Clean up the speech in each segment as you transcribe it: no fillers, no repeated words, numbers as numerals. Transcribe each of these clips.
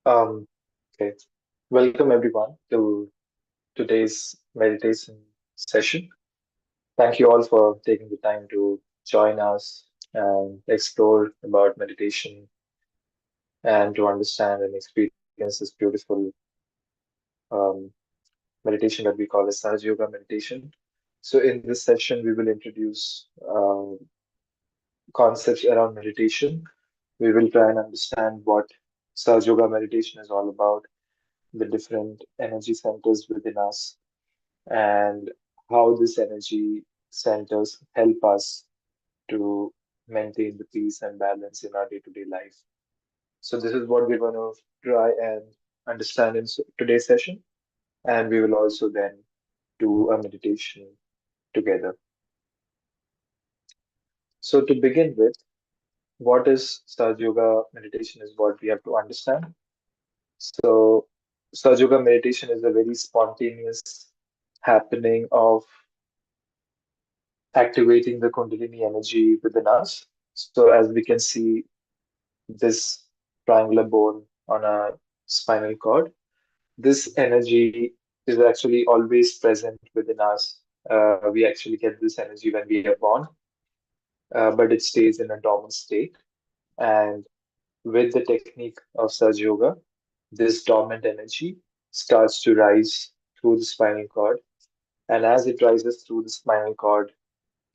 Um, okay. Welcome everyone to today's meditation session. Thank you all for taking the time to join us and explore about meditation and to understand and experience this beautiful um, meditation that we call as Sahaja Yoga meditation. So in this session, we will introduce concepts around meditation. We will try and understand what Sahaja Yoga meditation is all about, the different energy centers within us, and how this energy centers help us to maintain the peace and balance in our day-to-day life. So this is what we're going to try and understand in today's session, and we will also then do a meditation together. So to begin with, what is Saj Yoga meditation is what we have to understand. So Saj Yoga meditation is a very spontaneous happening of activating the Kundalini energy within us. So, as we can see, this triangular bone on a spinal cord, this energy is actually always present within us. We actually get this energy when we are born, but it stays in a dormant state. And with the technique of Surge Yoga, this dormant energy starts to rise through the spinal cord. And as it rises through the spinal cord,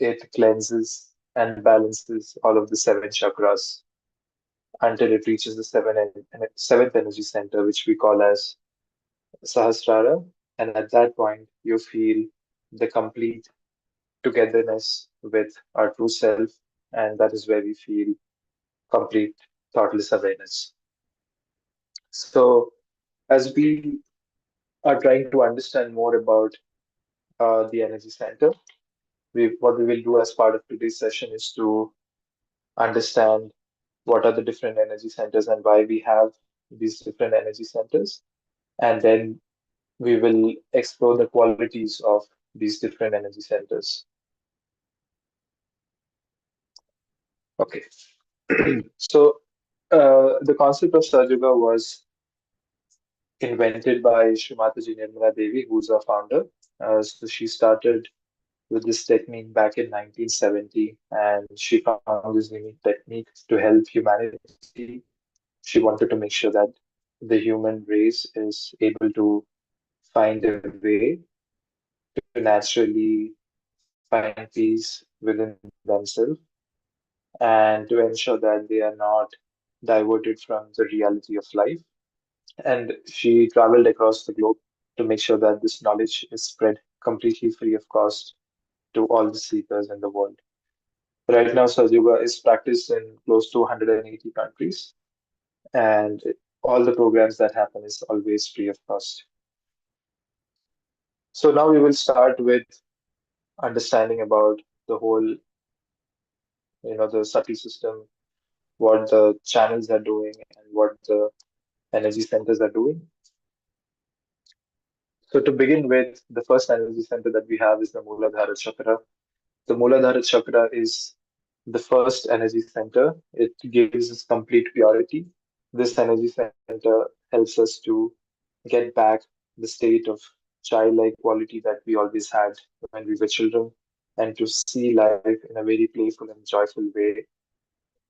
it cleanses and balances all of the seven chakras until it reaches the seventh energy center, which we call as Sahasrara. And at that point, you feel the complete togetherness with our true self. And that is where we feel complete thoughtless awareness. So, as we are trying to understand more about the energy center, what we will do as part of today's session is to understand what are the different energy centers and why we have these different energy centers. And then we will explore the qualities of these different energy centers. Okay. So, the concept of Sahaja was invented by Srimataji Nirmala Devi, who's our founder. So, she started with this technique back in 1970, and she found this unique technique to help humanity. She wanted to make sure that the human race is able to find a way to naturally find peace within themselves and to ensure that they are not diverted from the reality of life. And she traveled across the globe to make sure that this knowledge is spread completely free of cost to all the seekers in the world. Right now, Sahaja Yoga is practiced in close to 180 countries, and all the programs that happen is always free of cost. So now we will start with understanding about the whole, the subtle system, what the channels are doing, and what the energy centers are doing. So to begin with, the first energy center that we have is the Muladhara Chakra. The Muladhara Chakra is the first energy center. It gives us complete purity. This energy center helps us to get back the state of childlike quality that we always had when we were children and to see life in a very playful and joyful way.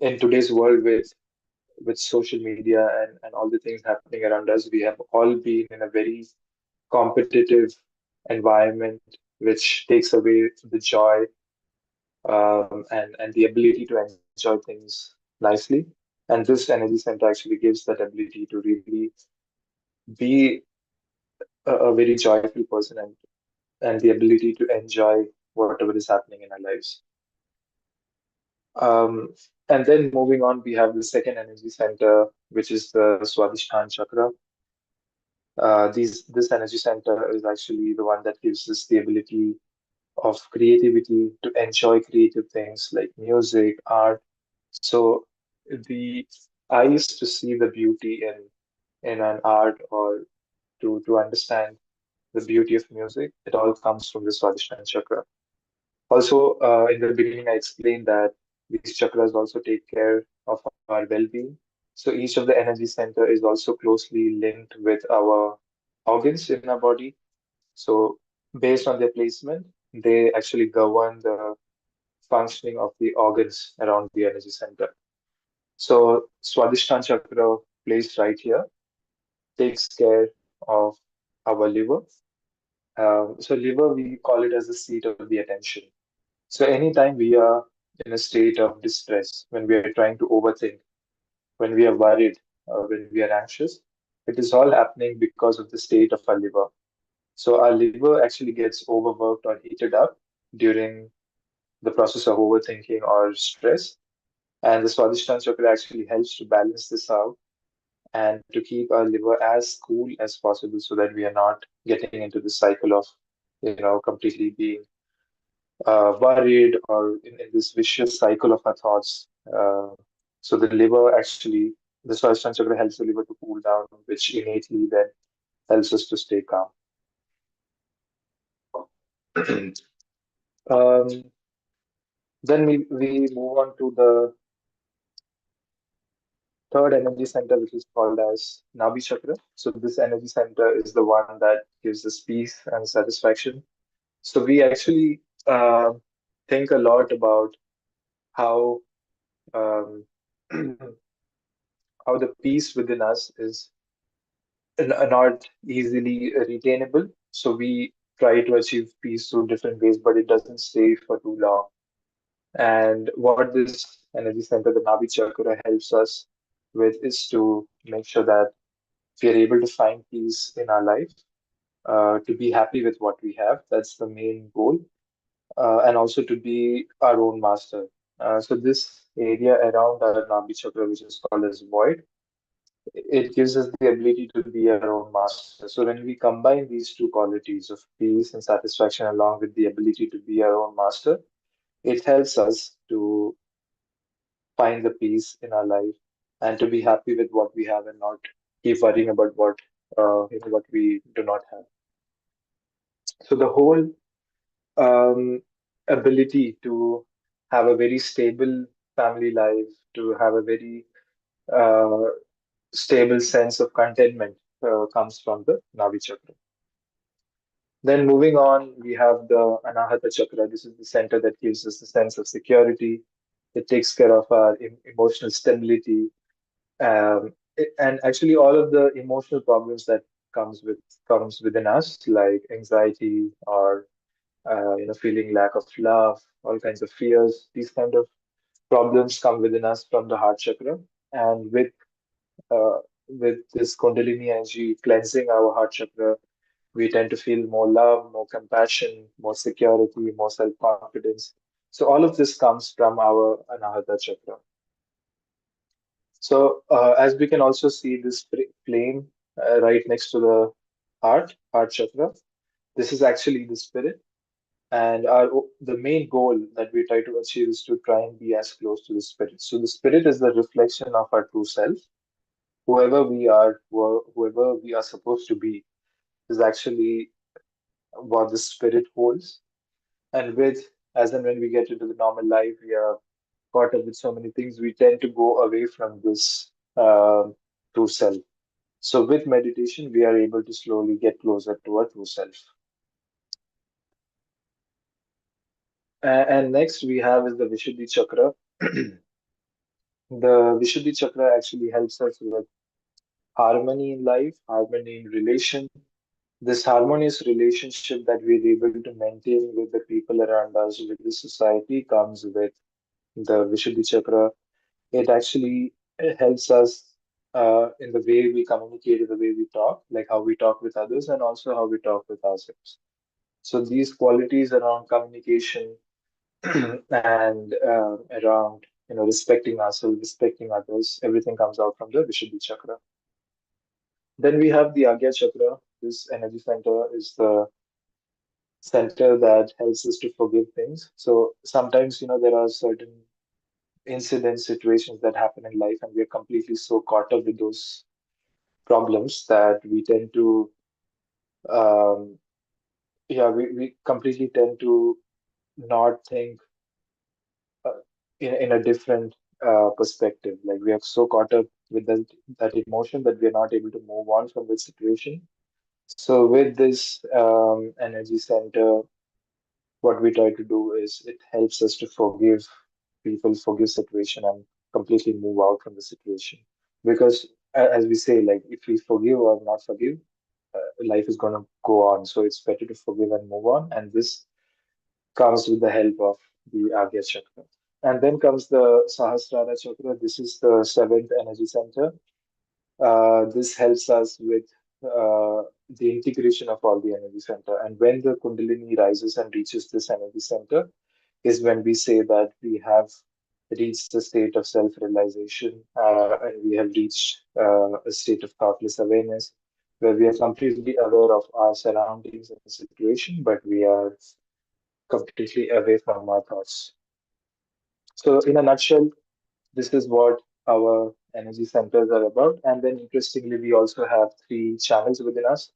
In today's world with social media and all the things happening around us, we have all been in a very competitive environment, which takes away the joy and the ability to enjoy things nicely. And this energy center actually gives that ability to really be a very joyful person and the ability to enjoy whatever is happening in our lives. Um, and then moving on, we have the second energy center, which is the Swadhisthana Chakra. This energy center is actually the one that gives us the ability of creativity to enjoy creative things like music, art. So the I used to see the beauty in an art or to understand the beauty of music. It all comes from the Swadhisthana chakra. Also, in the beginning, I explained that these chakras also take care of our well-being. So each of the energy center is also closely linked with our organs in our body. So based on their placement, they actually govern the functioning of the organs around the energy center. So Swadhisthana chakra placed right here takes care of our liver. So liver, we call it as the seat of the attention. So anytime we are in a state of distress, when we are trying to overthink, when we are worried, when we are anxious, it is all happening because of the state of our liver. So our liver actually gets overworked or heated up during the process of overthinking or stress. And the Swadhisthana chakra actually helps to balance this out and to keep our liver as cool as possible so that we are not getting into this cycle of, completely being worried or in this vicious cycle of our thoughts. So the liver actually, the Swadhisthana chakra helps the liver to cool down, which innately then helps us to stay calm. um, then we move on to the third energy center, which is called as Nabi Chakra. So this energy center is the one that gives us peace and satisfaction. So we actually think a lot about how um, how the peace within us is not easily retainable. So we try to achieve peace through different ways, but it doesn't stay for too long. And what this energy center, the Nabi Chakra, helps us with is to make sure that we are able to find peace in our life, to be happy with what we have. That's the main goal. And also to be our own master. So this area around our Nabi Chakra, which is called as void, it gives us the ability to be our own master. So when we combine these two qualities of peace and satisfaction along with the ability to be our own master, it helps us to find the peace in our life and to be happy with what we have and not keep worrying about what we do not have. So the whole ability to have a very stable family life, to have a very uh, stable sense of contentment comes from the Navi Chakra. Then moving on, we have the Anahata Chakra. This is the center that gives us a sense of security. It takes care of our emotional stability, and actually all of the emotional problems that comes within us, like anxiety or feeling lack of love, all kinds of fears. These kind of problems come within us from the heart chakra, and uh, with this Kundalini energy cleansing our heart chakra, we tend to feel more love, more compassion, more security, more self-confidence. So all of this comes from our Anahata chakra. So as we can also see this plane right next to the heart chakra, this is actually the spirit. And the main goal that we try to achieve is to try and be as close to the spirit. So the spirit is the reflection of our true self. Whoever we are, whoever we are supposed to be, is actually what the spirit holds. And as and when we get into the normal life, we are caught up with so many things, we tend to go away from this true self. So with meditation, we are able to slowly get closer to our true self. And next we have is the Vishuddhi Chakra. The Vishuddhi Chakra actually helps us with harmony in life, harmony in relation. This harmonious relationship that we're able to maintain with the people around us, with the society, comes with the Vishuddhi Chakra. It actually helps us in the way we communicate, in the way we talk, like how we talk with others, and also how we talk with ourselves. So these qualities around communication and around respecting ourselves, respecting others, everything comes out from the Vishuddhi Chakra. Then we have the Agya Chakra. This energy center is the center that helps us to forgive things. So sometimes, there are certain incidents, situations that happen in life, and we are completely so caught up with those problems that we tend to, um, we completely tend to not think uh, in a different perspective. Like we are so caught up with that emotion that we are not able to move on from the situation. So with this energy center, what we try to do is it helps us to forgive people, forgive situation, and completely move out from the situation. Because as we say, like if we forgive or not forgive, life is going to go on. So it's better to forgive and move on. And this comes with the help of the Agya Chakra. And then comes the Sahasrara Chakra. This is the seventh energy center. This helps us with the integration of all the energy center. And when the Kundalini rises and reaches this energy center, is when we say that we have reached a state of self-realization and we have reached a state of thoughtless awareness where we are completely aware of our surroundings and the situation, but we are completely away from our thoughts. So, in a nutshell, this is what our energy centers are about. And then, interestingly, we also have three channels within us,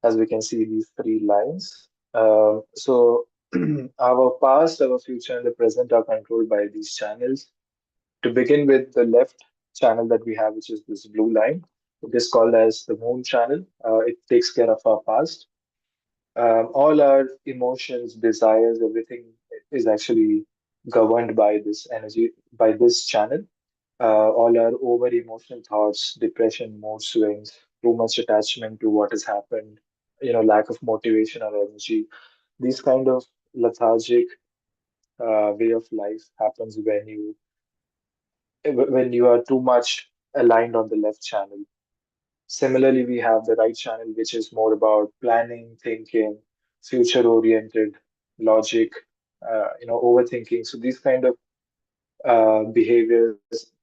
as we can see these three lines. So, our past, our future, and the present are controlled by these channels. To begin with, the left channel that we have, which is this blue line, it is called as the moon channel. It takes care of our past. All our emotions, desires, everything is actually governed by this energy, by this channel. All our over emotional thoughts, depression, mood swings, too much attachment to what has happened, lack of motivation or energy. These kind of lethargic way of life happens when you are too much aligned on the left channel. Similarly, we have the right channel, which is more about planning, thinking, future-oriented logic, overthinking. So these kind of behaviors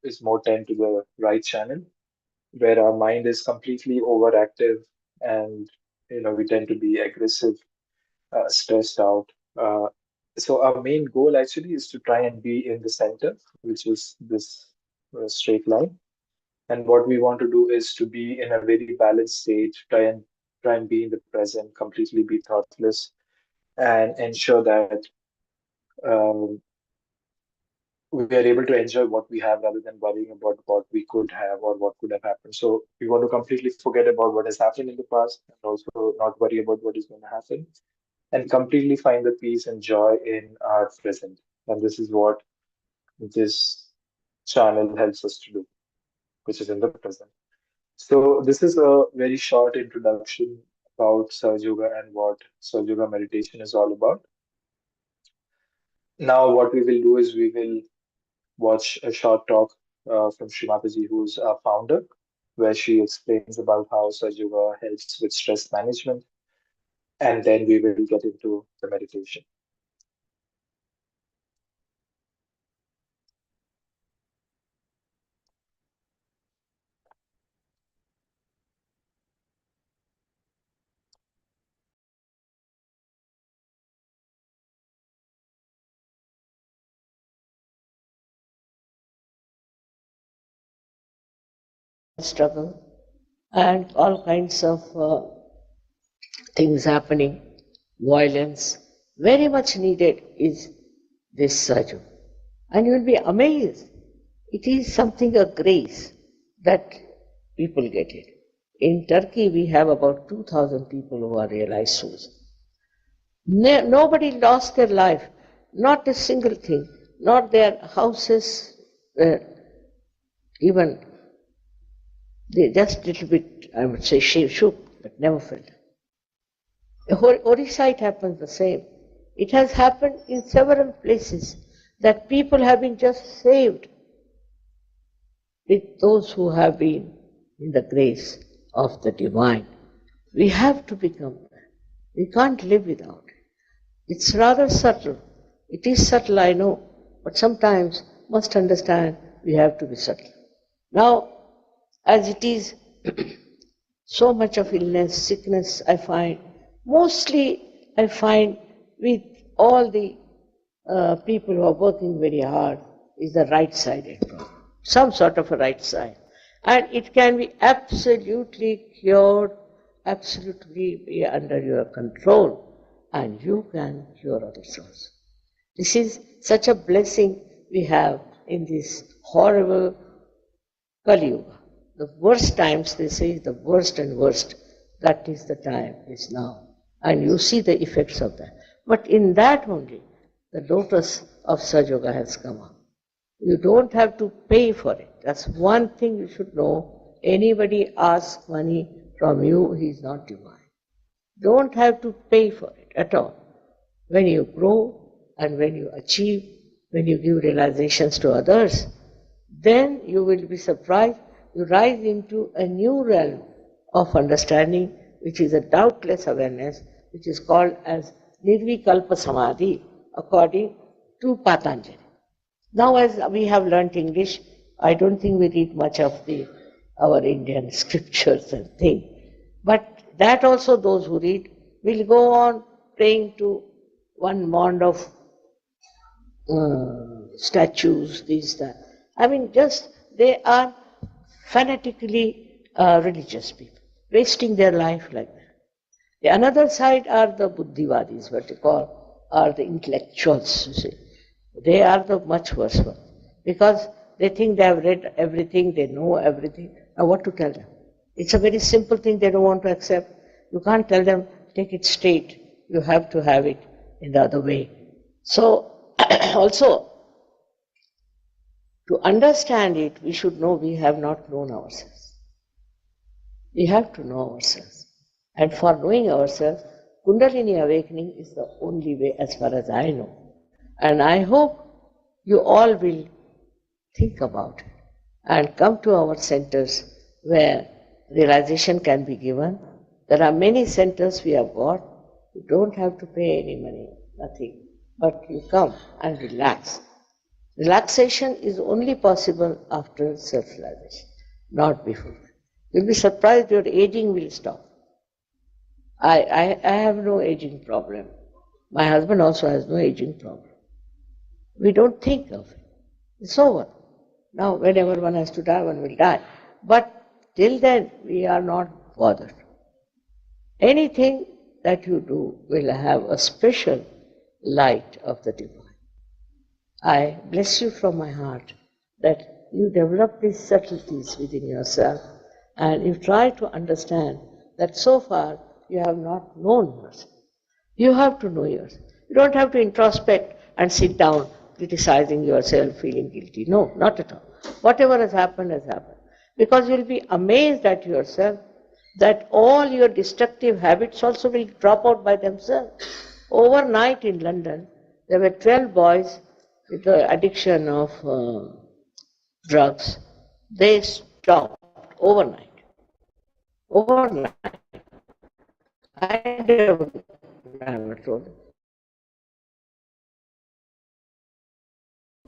is more tend to the right channel, where our mind is completely overactive, and we tend to be aggressive, stressed out. Uh, so our main goal actually is to try and be in the center, which is this straight line. And what we want to do is to be in a very balanced state, try and be in the present, completely be thoughtless, and ensure that um, we are able to enjoy what we have rather than worrying about what we could have or what could have happened. So we want to completely forget about what has happened in the past and also not worry about what is going to happen and completely find the peace and joy in our present. And this is what this channel helps us to do, which is in the present. So this is a very short introduction about Sahaja Yoga and what Sahaja Yoga meditation is all about. Now, what we will do is we will watch a short talk from Srimataji, who's our founder, where she explains about how Sahaja Yoga helps with stress management, and then we will get into the meditation. struggle and all kinds of things happening, violence. Very much needed is this surgery. And you will be amazed. It is something a grace that people get it. In Turkey, we have about 2,000 people who are realized souls. Nobody lost their life, not a single thing, not their houses were even, they just little bit, I would say, shook, but never felt. Orissa, it happens the same. It has happened in several places that people have been just saved with those who have been in the grace of the divine. We have to become that. We can't live without it. It's rather subtle. It is subtle, I know, but sometimes must understand we have to be subtle. Now, as it is, so much of illness, sickness, I find, mostly I find with all the people who are working very hard is the right-sided problem, some sort of a right side. And it can be absolutely cured, absolutely be under your control, and you can cure others also. This is such a blessing we have in this horrible Kali Yuga. the worst times, they say the worst and worst, that is the time is now. And you see the effects of that. But in that only, the lotus of Sajoga has come up. You don't have to pay for it. That's one thing you should know. Anybody asks money from you, he is not divine. Don't have to pay for it at all. When you grow and when you achieve, when you give realizations to others, then you will be surprised. You rise into a new realm of understanding, which is a doubtless awareness, which is called as Nirvikalpa Samadhi, according to Patanjali. Now, as we have learnt English, I don't think we read much of our Indian scriptures and things. But that also those who read will go on praying to one mound of statues, these, that. I mean, just they are fanatically religious people, wasting their life like that. The another side are the Buddhivadis, what they call, are the intellectuals, you see. They are the much worse ones, because they think they have read everything, they know everything. Now what to tell them? It's a very simple thing they don't want to accept. You can't tell them, take it straight. You have to have it in the other way. So, also, to understand it, we should know we have not known ourselves. We have to know ourselves. And for knowing ourselves, Kundalini awakening is the only way as far as I know. And I hope you all will think about it and come to our centers where realization can be given. There are many centers we have got. You don't have to pay any money, nothing. But you come and relax. Relaxation is only possible after self-realization, not before. You'll be surprised your aging will stop. I have no aging problem. My husband also has no aging problem. We don't think of it. It's over. Now, whenever one has to die, one will die. But till then, we are not bothered. Anything that you do will have a special light of the divine. I bless you from my heart that you develop these subtleties within yourself and you try to understand that so far you have not known yourself. You have to know yourself. You don't have to introspect and sit down criticizing yourself, feeling guilty. No, not at all. Whatever has happened has happened. Because you'll be amazed at yourself that all your destructive habits also will drop out by themselves. Overnight in London, there were 12 boys with the addiction of drugs. They stopped overnight. Overnight. I never told them.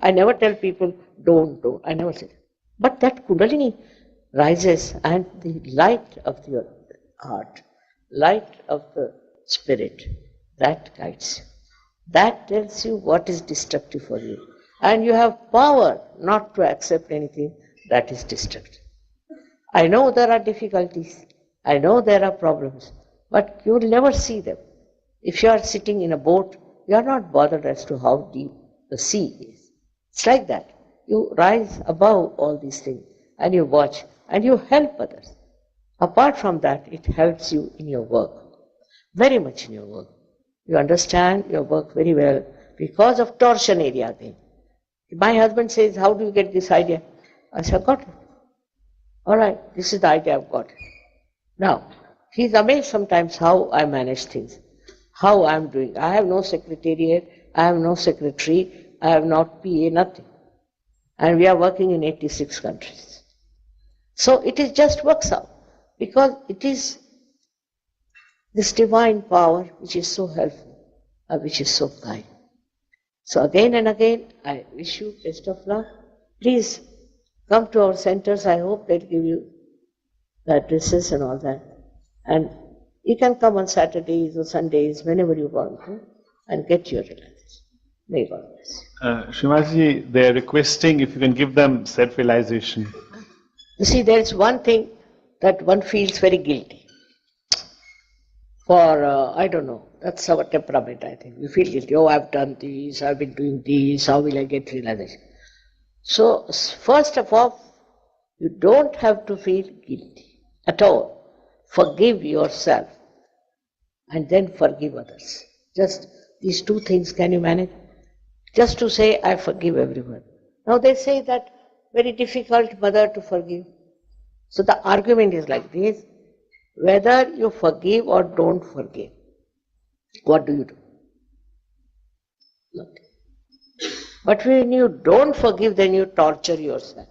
I never tell people, don't. I never say that. But that Kundalini rises and the light of your heart, light of the spirit, that guides you. That tells you what is destructive for you. And you have power not to accept anything that is destructive. I know there are difficulties. I know there are problems. But you will never see them. If you are sitting in a boat, you are not bothered as to how deep the sea is. It's like that. You rise above all these things and you watch and you help others. Apart from that, it helps you in your work, very much in your work. You understand your work very well because of torsion area thing. My husband says, how do you get this idea? I said, I got it. All right, this is the idea I've got. Now, he's amazed sometimes how I manage things, how I'm doing. I have no secretariat, I have no secretary, I have not PA, nothing. And we are working in 86 countries. So it is just works out because it is this divine power which is so helpful, which is so kind. So again and again, I wish you best of luck. Please come to our centers. I hope they'll give you the addresses and all that. And you can come on Saturdays or Sundays, whenever you want to, and get your realization. May God bless you. Srimati, they are requesting if you can give them self-realization. You see, there is one thing that one feels very guilty. For, I don't know, that's our temperament, I think. We feel guilty. Oh, I've done this, I've been doing this, how will I get realization? So, first of all, You don't have to feel guilty at all. Forgive yourself and then forgive others. Just these two things can you manage? Just to say, I forgive everyone. Now they say that very difficult, mother, to forgive. So the argument is like this, whether you forgive or don't forgive, what do you do? Nothing. But when you don't forgive, then you torture yourself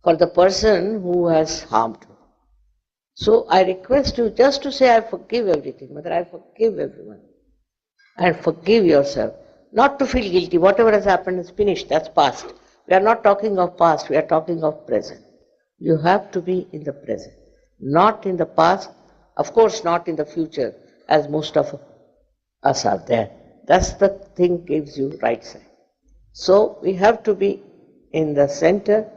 for the person who has harmed you. So I request you just to say, I forgive everything, mother, I forgive everyone. And forgive yourself. Not to feel guilty. Whatever has happened is finished, that's past. We are not talking of past, we are talking of present. You have to be in the present, not in the past, of course not in the future, as most of us are there. That's the thing gives you right side. So we have to be in the center,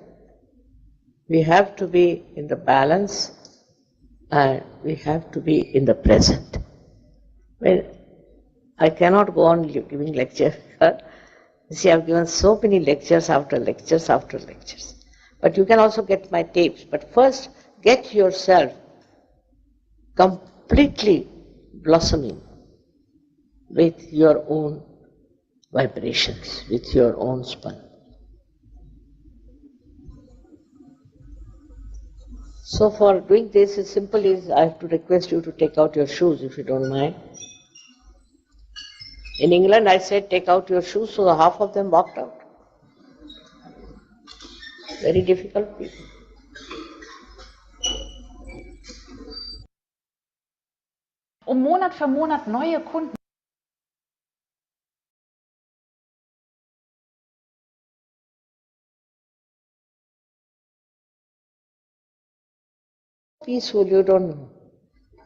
we have to be in the balance, and we have to be in the present. When I cannot go on giving lecture. See, I've given so many lectures after lectures after lectures. But you can also get my tapes. But first, get yourself completely blossoming with your own vibrations, with your own spine. So for doing this, it's simple is I have to request you to take out your shoes if you don't mind. In England, I said, take out your shoes, so half of them walked out. Very difficult people. Monat für Monat neue Kunden. Peaceful, you don't know.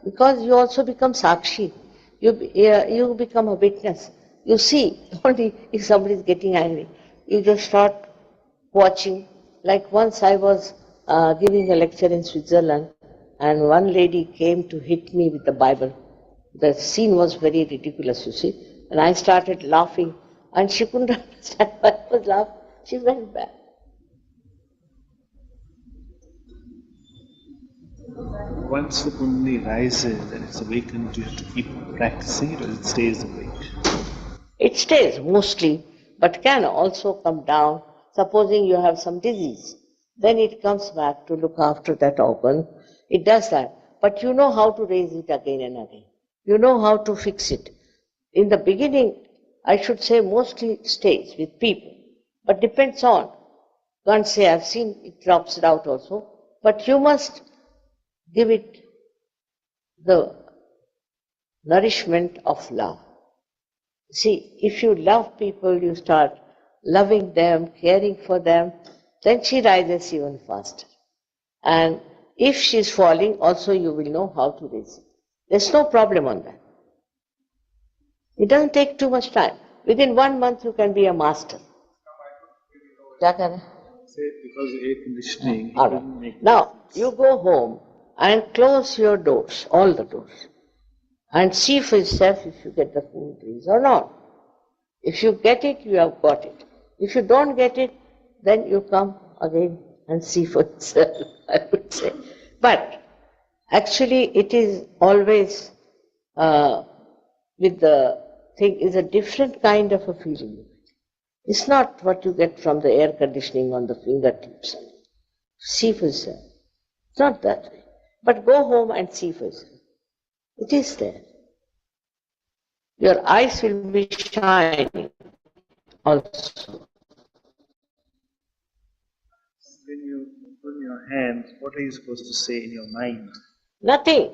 Because you also become Sakshi. You become a witness. You see, only if somebody is getting angry, you just start watching. Like once I was giving a lecture in Switzerland, and one lady came to hit me with the Bible. The scene was very ridiculous, you see. And I started laughing, and she couldn't understand why I was laughing. She went back. Once the Kundalini rises and it's awakened, you have to keep practicing it or it stays awake? It stays mostly, but can also come down. Supposing you have some disease, then it comes back to look after that organ. It does that. But you know how to raise it again and again. You know how to fix it. In the beginning, I should say mostly stays with people, but depends on. Can't say I've seen it drops it out also, but you must give it the nourishment of love. See, if you love people, you start loving them, caring for them, then she rises even faster. And if she's falling, also you will know how to raise it. There's no problem on that. It doesn't take too much time. Within 1 month, you can be a master. Say because of air conditioning, it All doesn't right. make Now, you go home and close your doors, all the doors, and see for yourself if you get the cool breeze or not. If you get it, you have got it. If you don't get it, then you come again and see for yourself, I would say. But actually, it is always with the thing is a different kind of a feeling. It's not what you get from the air conditioning on the fingertips. See for yourself. It's not that way. But go home and see for yourself. It is there. Your eyes will be shining also. When you open your hands, what are you supposed to say in your mind? Nothing.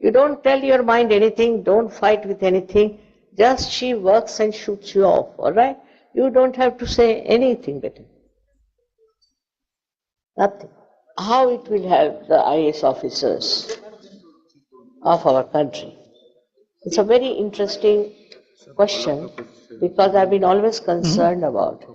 You don't tell your mind anything, don't fight with anything. Just she works and shoots you off, all right? You don't have to say anything better. Nothing. How it will help the IAS officers of our country? It's a very interesting question because I've been always concerned about it.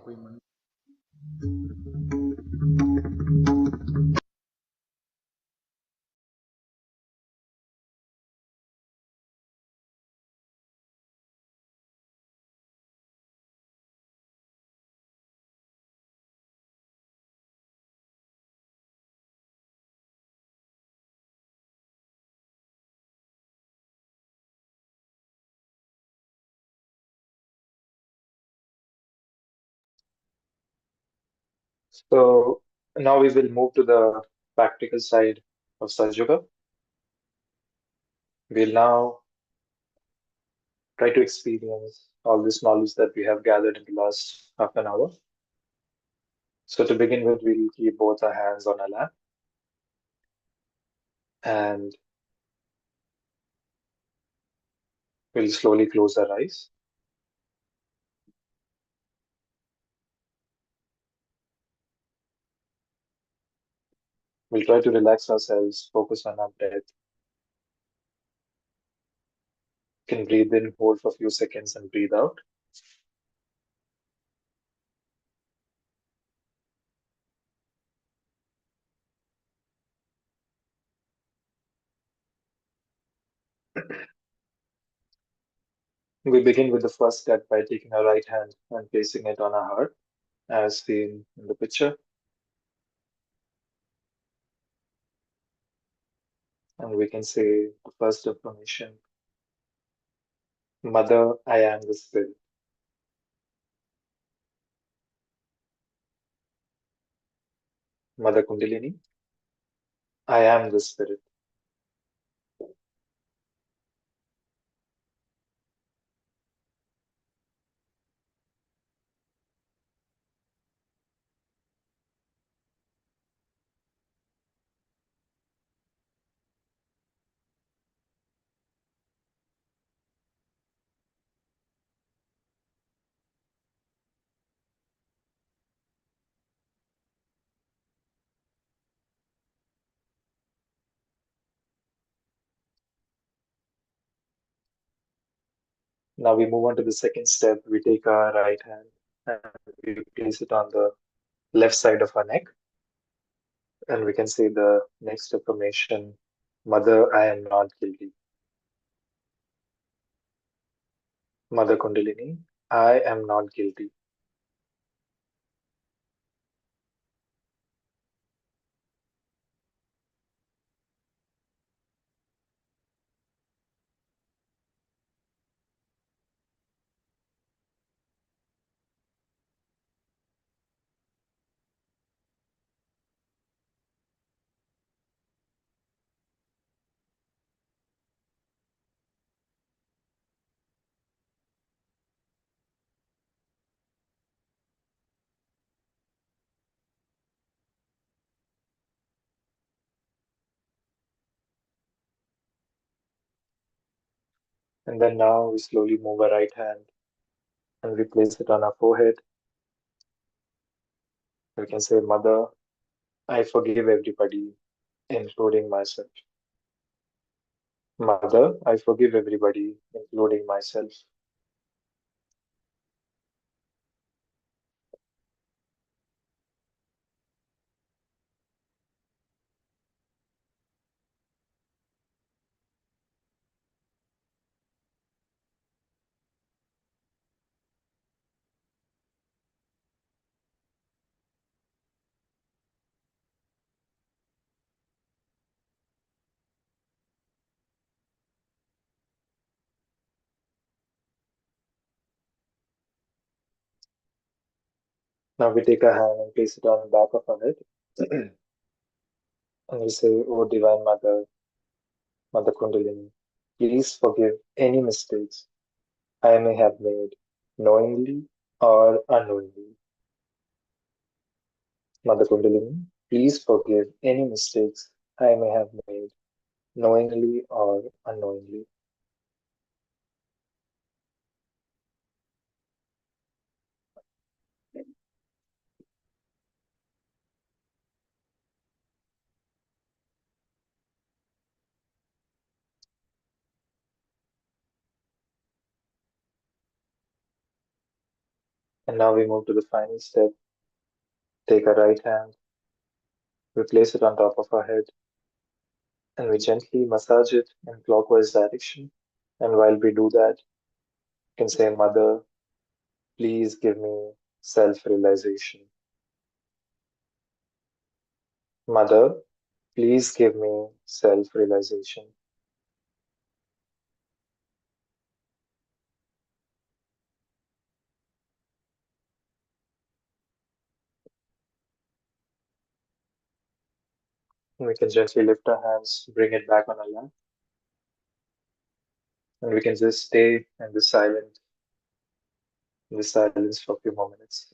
So now we will move to the practical side of Satyuga. We'll now try to experience all this knowledge that we have gathered in the last half an hour. So to begin with, we'll keep both our hands on our lap and we'll slowly close our eyes. We'll try to relax ourselves, focus on our breath. You can breathe in, hold for a few seconds, and breathe out. We begin with the first step by taking our right hand and placing it on our heart, as seen in the picture. And we can say the first affirmation, Mother, I am the Spirit. Mother Kundalini, I am the Spirit. Now we move on to the second step. We take our right hand and we place it on the left side of our neck. And we can say the next affirmation, Mother, I am not guilty. Mother Kundalini, I am not guilty. And then now we slowly move our right hand and we place it on our forehead. We can say, Mother, I forgive everybody, including myself. Mother, I forgive everybody, including myself. Now we take our hand and place it on the back of our head. And we say, Oh Divine Mother, Mother Kundalini, please forgive any mistakes I may have made, knowingly or unknowingly. Mother Kundalini, please forgive any mistakes I may have made, knowingly or unknowingly. And now we move to the final step. Take our right hand, we place it on top of our head, and we gently massage it in clockwise direction. And while we do that, you can say, Mother, please give me self-realization. Mother, please give me self-realization. We can gently lift our hands, bring it back on our lap, and we can just stay in the silence for a few more minutes.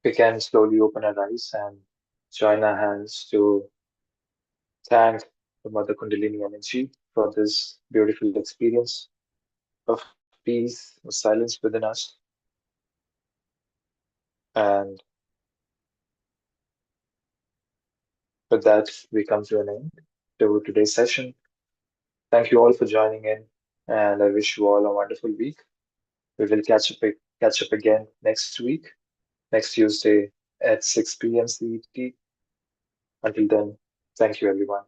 We can slowly open our eyes and join our hands to thank the Mother Kundalini energy for this beautiful experience of peace, of silence within us. And with that, we come to an end to today's session. Thank you all for joining in, and I wish you all a wonderful week. We will catch up again next week, next Tuesday at 6 p.m. CET. Until then, Thank you, everyone.